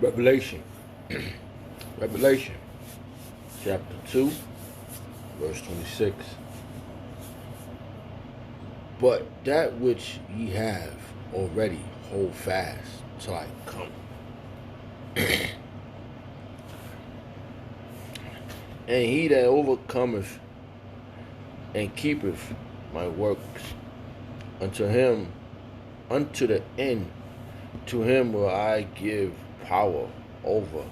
Revelation. Revelation, chapter 2, verse 26. But that which ye have already hold fast till I come. And he that overcometh and keepeth my works unto the end, to him will I give power over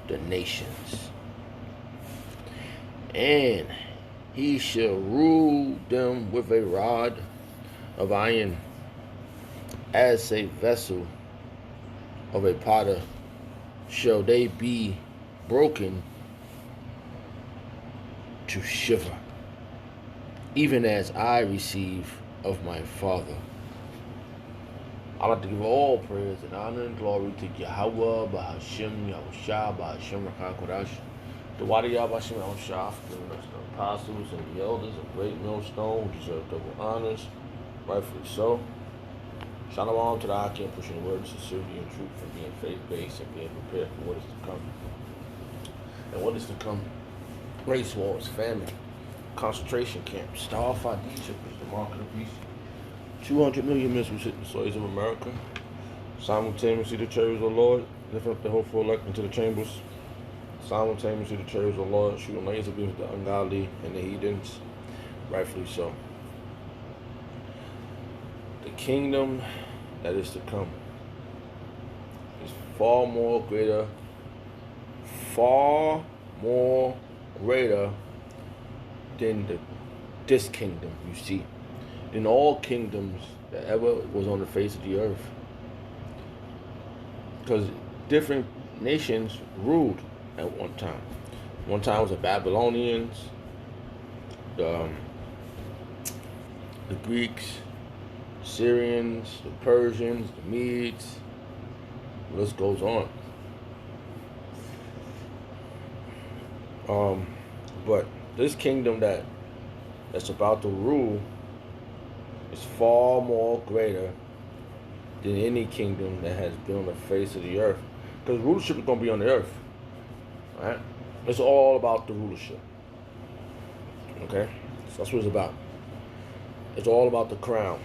the nations. And he shall rule them with a rod of iron, as a vessel of a potter shall they be broken to shiver, even as I receive of my Father. I'd like to give all praise and honor and glory to Yahweh, Bahashim, Yahushua, Bahashim, Rakhan Kodash, the Wadiyah, Bahashim, Yahushua, the apostles and the elders of Great Millstone, who deserve double honors, rightfully so. Shalom to the Akim, pushing the word of sincerity and truth, for being faith-based and being prepared for what is to come. And what is to come? Race wars, famine, concentration camps, starfighting Egypt is the mark of the beast. 200 million missiles hit the soils of America. Simultaneously, the chariots of the Lord lifting up the hopeful elect into the chambers. Simultaneously, the chariots of the Lord shooting laser beams at the ungodly and the heathens. Rightfully so. The kingdom that is to come is far more greater than this kingdom, you see, than all kingdoms that ever was on the face of the earth. Because different nations ruled at one time. One time was the Babylonians, the Greeks, Syrians, the Persians, the Medes. The list goes on. But this kingdom that's about to rule is far more greater than any kingdom that has been on the face of the earth. Because rulership is going to be on the earth. Right? It's all about the rulership. Okay? So that's what it's about. It's all about the crown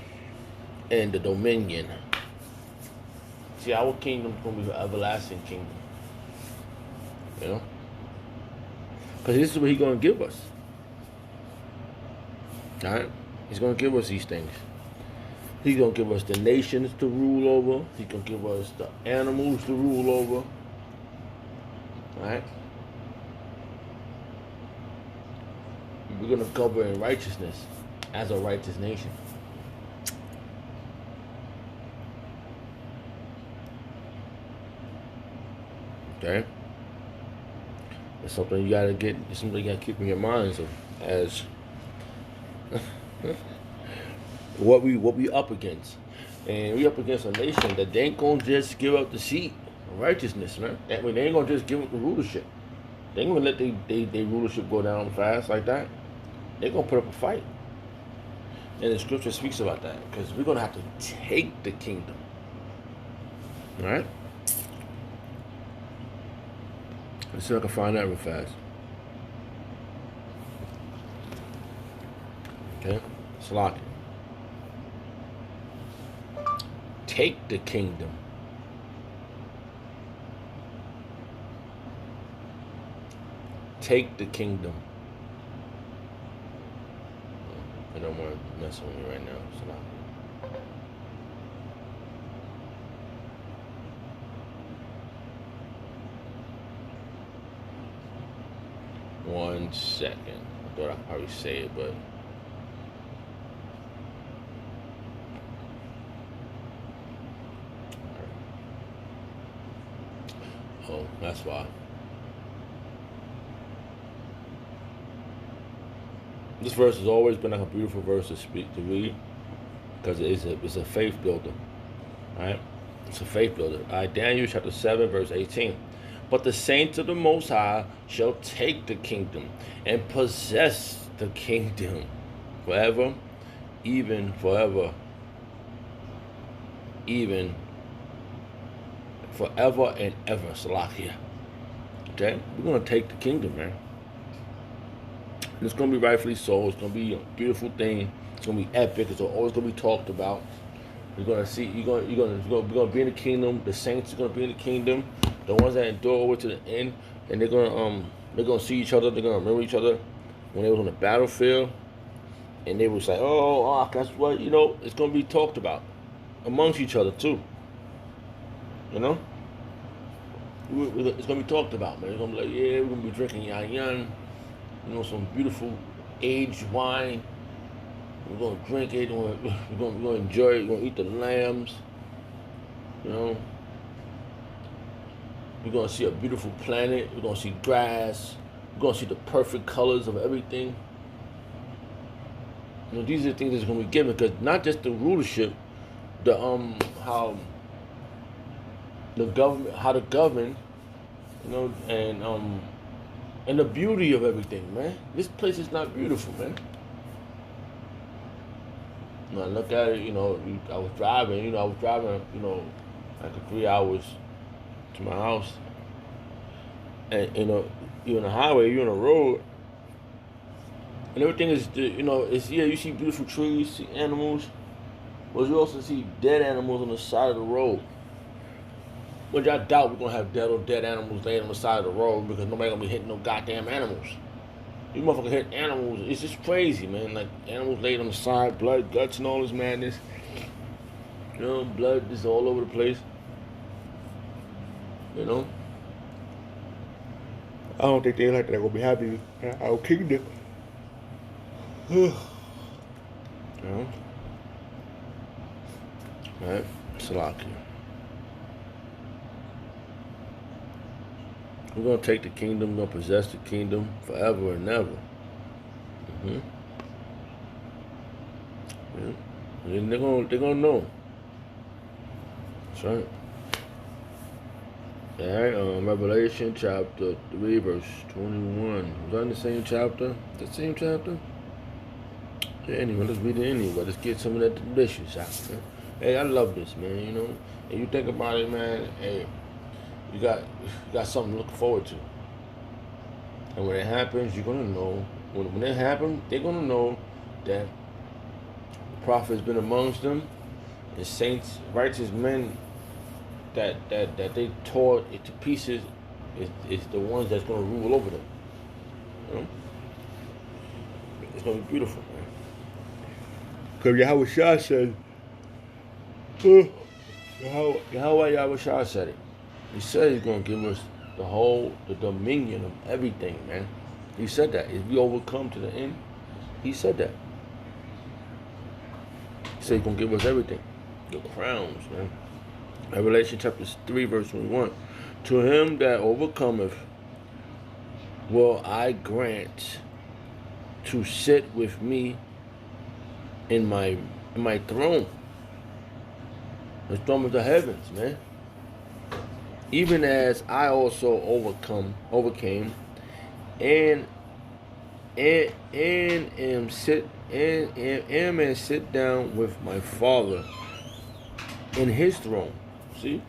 and the dominion. See, our kingdom is going to be the everlasting kingdom. You know? Because this is what he's going to give us. Alright? He's going to give us these things. He's going to give us the nations to rule over. He's going to give us the animals to rule over. Alright? We're going to cover in righteousness as a righteous nation. Okay? It's something you gotta get. It's something you gotta keep in your minds of as what we up against, and we up against a nation that they ain't gonna just give up the seat of righteousness, man. That way they ain't gonna just give up the rulership. They ain't gonna let they rulership go down fast like that. They're gonna put up a fight, and the scripture speaks about that because we're gonna have to take the kingdom. All right. Let's see if I can find that real fast. Okay, Slock. Take the kingdom. Take the kingdom. I don't want to mess with me right now, Slock. One second. I thought I'd probably say it, but oh, that's why. This verse has always been like a beautiful verse to read, because it's a faith builder. All right, it's a faith builder. All right, Daniel chapter 7, verse 18. But the saints of the Most High shall take the kingdom and possess the kingdom forever, even forever, even forever and ever. Salakia. Okay? We're going to take the kingdom, man. And it's going to be rightfully so. It's going to be a beautiful thing. It's going to be epic. It's always going to be talked about. You're going to see, we're going to be in the kingdom. The saints are going to be in the kingdom. The ones that endure over to the end. And they're going to see each other. They're going to remember each other when they was on the battlefield. And they was like, oh, that's what, it's going to be talked about amongst each other too. You know? It's going to be talked about, man. It's going to be like, yeah, we're going to be drinking yan, some beautiful aged wine. We're going to drink it. We're going to enjoy it. We're going to eat the lambs. We're going to see a beautiful planet. We're going to see grass. We're going to see the perfect colors of everything. These are the things that's going to be given, because not just the rulership, how the government, and the beauty of everything, man. This place is not beautiful, man. When I look at it, I was driving, like 3 hours to my house, and you're on the highway, you're on the road, and everything is, you see beautiful trees, you see animals, but you also see dead animals on the side of the road. Which I doubt we're going to have dead animals laying on the side of the road, because nobody going to be hitting no goddamn animals. These motherfuckers hit animals. It's just crazy, man. Like, animals laid on the side, blood, guts, and all this madness. Blood is all over the place. I don't think they're going to be happy with our kingdom. Right? Salakia. We're going to take the kingdom. We're going to possess the kingdom forever and ever. Yeah. And they're going to know. That's right. All right. Revelation chapter 3, verse 21. Was that in the same chapter? The same chapter? Yeah, anyway, let's read it anyway. Let's get some of that delicious out, man. Hey, I love this, man. And you think about it, man. Hey, you got something to look forward to. And when it happens, you're gonna know. When it happens, they're gonna know that the prophet has been amongst them, and saints, righteous men that they tore it to pieces is the ones that's gonna rule over them. It's gonna be beautiful, man. Because Yahweh Shah said, Yahweh Shah said it. He said he's going to give us the dominion of everything, man. He said that. If we overcome to the end, he said that. He said he's going to give us everything. The crowns, man. Revelation chapter 3, verse 21. To him that overcometh will I grant to sit with me in my throne. The throne of the heavens, man. Even as I also overcame, and sit down with my Father in His throne. See,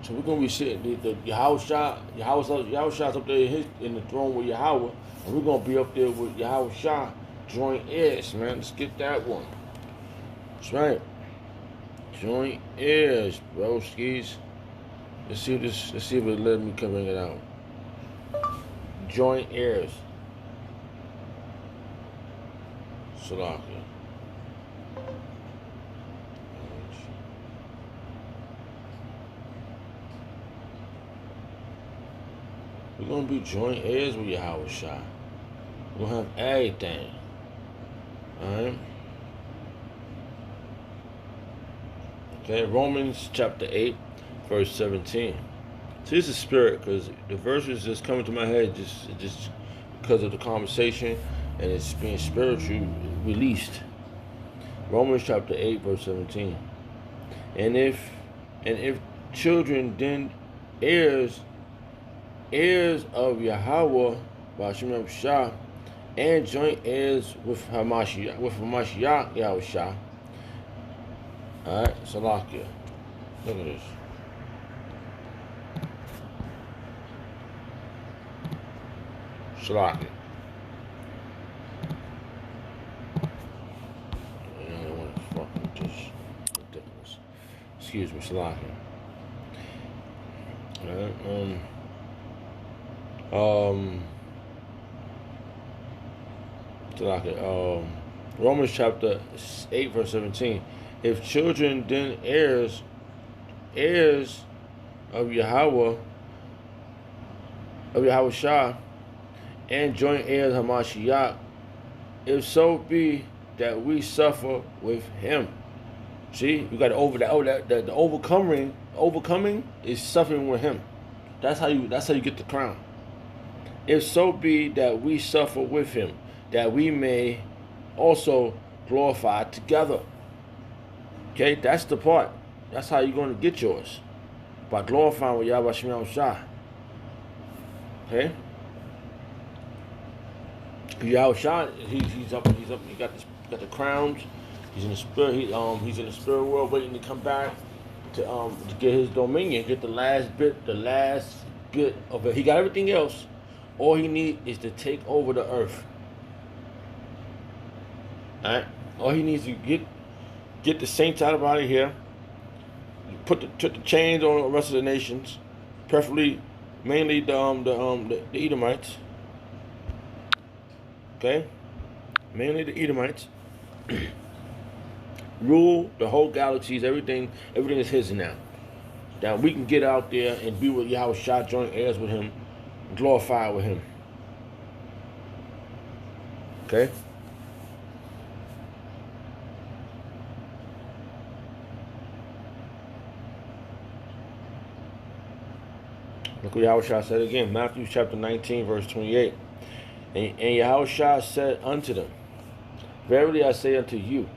so we're gonna be sitting. The Yahweh Shah's up there in the throne with Yahweh, and we're gonna be up there with Yahweh Shah, joint heirs, man. Let's get that one. That's right, joint heirs, broskies. Let's see if it let me bring it out. Joint heirs. Salakia. We're gonna be joint heirs with Yahweh Shah. We're gonna have everything. Alright? Okay, Romans chapter 8. Verse 17. See, this is spirit, because the verses just coming to my head just because of the conversation, and it's being spiritually released. Romans chapter 8, verse 17. And if children, then heirs of Yahweh, Ba'ashem Shah, and joint heirs with Hamashiach, Yahweh Shah. Alright, Salakia. Look at this. Shalaki. I don't want to fucking just ridiculous. Excuse me, Shalaki. Alright, Shalaki. Romans chapter 8, verse 17. If children, then heirs, heirs of Yahweh, Shah, and joint heirs of Hamashiach, if so be that we suffer with him. See, you got to the overcoming is suffering with him. That's how you get the crown. If so be that we suffer with him, that we may also glorify together. Okay, that's the part. That's how you're going to get yours. By glorifying with Yahweh Shem Shah. Okay? Yahweh Shah, he's up, he got the crowns. He's in the spirit, he's in the spirit world waiting to come back to get his dominion, get the last bit of it. He got everything else. All he needs is to take over the earth. Alright? All he needs to get the saints out of here. Put the chains on the rest of the nations, preferably, mainly the Edomites. Okay, mainly the Edomites. Rule the whole galaxies. Everything is his now. Now we can get out there and be with Yahweh Shah, joint heirs with him, glorify with him. Okay. Look what Yahweh Shah said again, Matthew chapter 19, verse 28. And Yahweh Shah said unto them, verily I say unto you,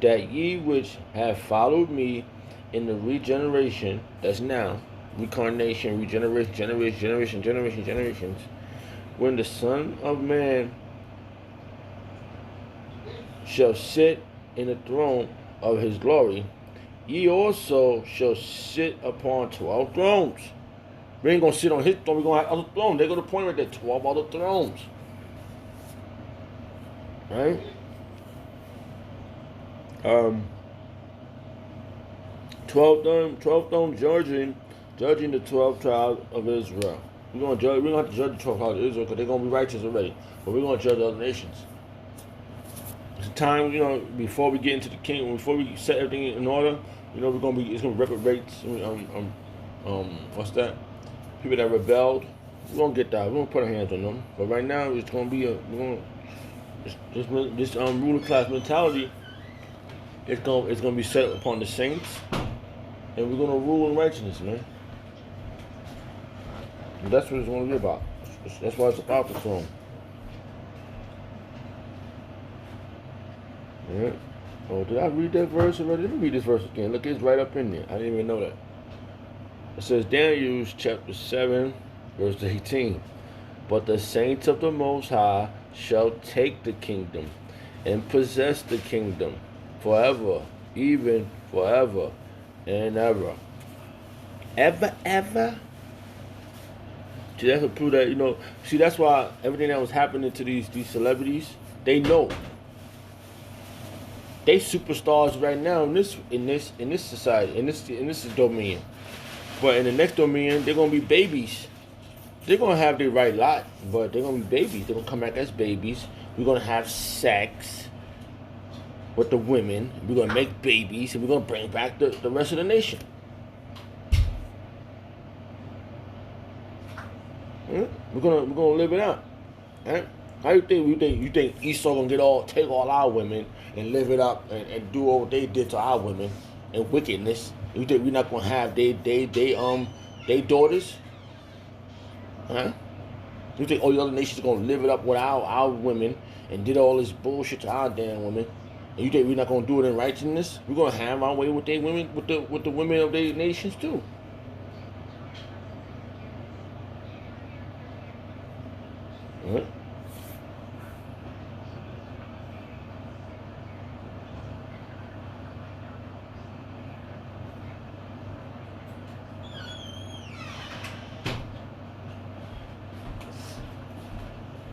that ye which have followed me in the regeneration, that's now, recarnation, generations, when the Son of Man shall sit in the throne of his glory, ye also shall sit upon 12 thrones. We ain't going to sit on his throne. We're going to have other thrones. They're going to point right there, 12 other thrones. Right? 12 thrones judging the 12 tribes of Israel. We're going to have to judge the 12 tribes of Israel because they're going to be righteous already. But we're going to judge other nations. It's a time, before we get into the kingdom, before we set everything in order, it's going to reprobate. What's that? People that rebelled, we're gonna get that. We're gonna put our hands on them. But right now, it's gonna be this ruler class mentality. It's gonna be set upon the saints, and we're gonna rule in righteousness, man. And that's what it's gonna be about. That's why it's about the throne. Yeah. Oh, did I read that verse already? Let me read this verse again. Look, it's right up in there. I didn't even know that. It says, Daniel chapter 7, verse 18. But the saints of the Most High shall take the kingdom and possess the kingdom forever, even forever and ever. Ever. See, that's to prove that, see, that's why everything that was happening to these celebrities, they know. They superstars right now in this society, in this dominion. But in the next dominion, they're gonna be babies. They're gonna have their right lot, but they're gonna be babies. They're gonna come back as babies. We're gonna have sex with the women. We're gonna make babies, and we're gonna bring back the rest of the nation. We're gonna live it out. Right? How you think Esau gonna take all our women and live it up and do all what they did to our women and wickedness? You think we're not gonna have they daughters? Huh? You think all the other nations are gonna live it up with our women and did all this bullshit to our damn women? And you think we're not gonna do it in righteousness? We're gonna have our way with their women, with the women of their nations too. Huh?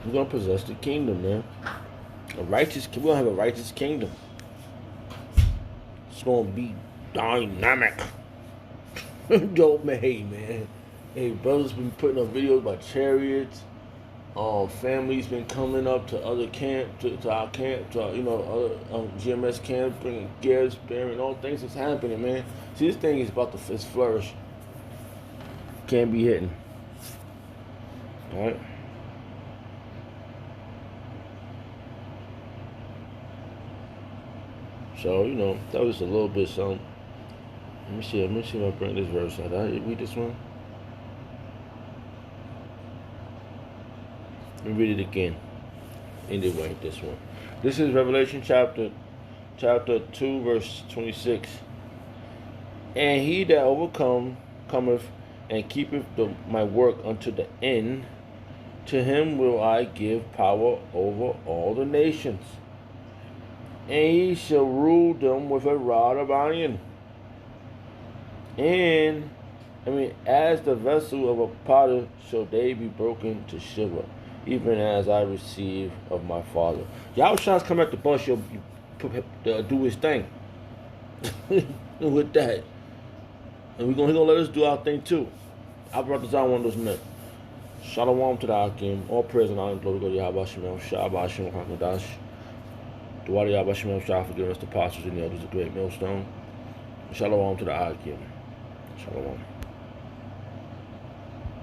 We're gonna possess the kingdom, man. We're gonna have a righteous kingdom. It's gonna be dynamic. Yo, man, hey, man. Hey, brothers been putting up videos about chariots. Families been coming up to other camp, to our camp, to other GMS camp, bringing gifts, bearing all things that's happening, man. See, this thing is about to flourish. Can't be hitting. All right. So that was a little bit something. Let me see if I bring this verse out. Did I read this one? Let me read it again. Anyway, this one. This is Revelation chapter 2, verse 26. And he that cometh and keepeth my work unto the end, to him will I give power over all the nations. And he shall rule them with a rod of iron. And, as the vessel of a potter shall they be broken to shiver, even as I receive of my Father. Yahushua's come at the bus, he'll do his thing. With that. And he's gonna let us do our thing too. Our brothers are one of those men. Shalom to the Hakim. All praise and honor and glory go to Yahweh Shemel Shah Bashim Hakadash. Dua to Yahweh Shemel Shah for giving us the apostles and the elders, the great millstone. Shalom to the Hakim. Shalom.